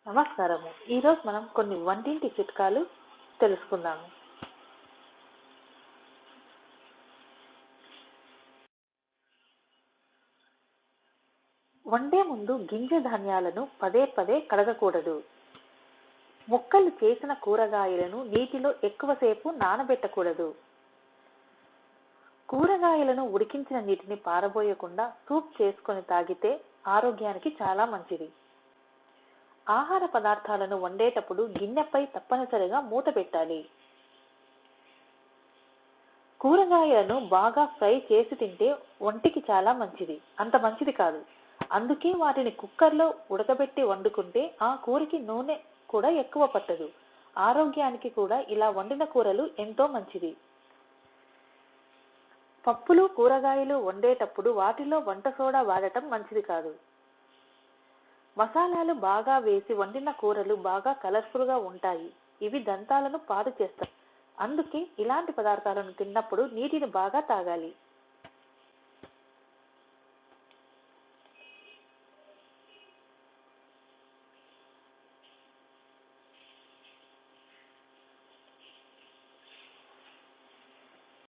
నమస్కారము. ఈరోజు మనం కొన్ని వంటింటి చిట్కాలు తెలుసుకుందాము. వండే ముందు గింజ ధాన్యాలను పదే పదే కడగకూడదు. ముక్కలు చేసిన కూరగాయలను నీటిలో ఎక్కువసేపు నానబెట్టకూడదు. కూరగాయలను ఉడికించిన నీటిని పారబోయకుండా సూప్ చేసుకొని తాగితే ఆరోగ్యానికి చాలా మంచిది. ఆహార పదార్థాలను వండేటప్పుడు గిన్నెపై తప్పనిసరిగా మూత పెట్టాలి. కూరగాయలను బాగా ఫ్రై చేసి తింటే ఒంటికి చాలా మంచిది. అంత మంచిది కాదు. అందుకే వాటిని కుక్కర్లో ఉడకబెట్టి వండుకుంటే ఆ కూరకి నూనె కూడా ఎక్కువ పట్టదు. ఆరోగ్యానికి కూడా ఇలా వండిన కూరలు ఎంతో మంచిది. పప్పులు కూరగాయలు వండేటప్పుడు వాటిలో వంట సోడా వాడటం మంచిది కాదు. మసాలాలు బాగా వేసి వండిన కూరలు బాగా కలర్ఫుల్గా ఉంటాయి. ఇవి దంతాలను పాడు చేస్తాయి. అందుకే ఇలాంటి పదార్థాలను తిన్నప్పుడు నీటిని బాగా తాగాలి.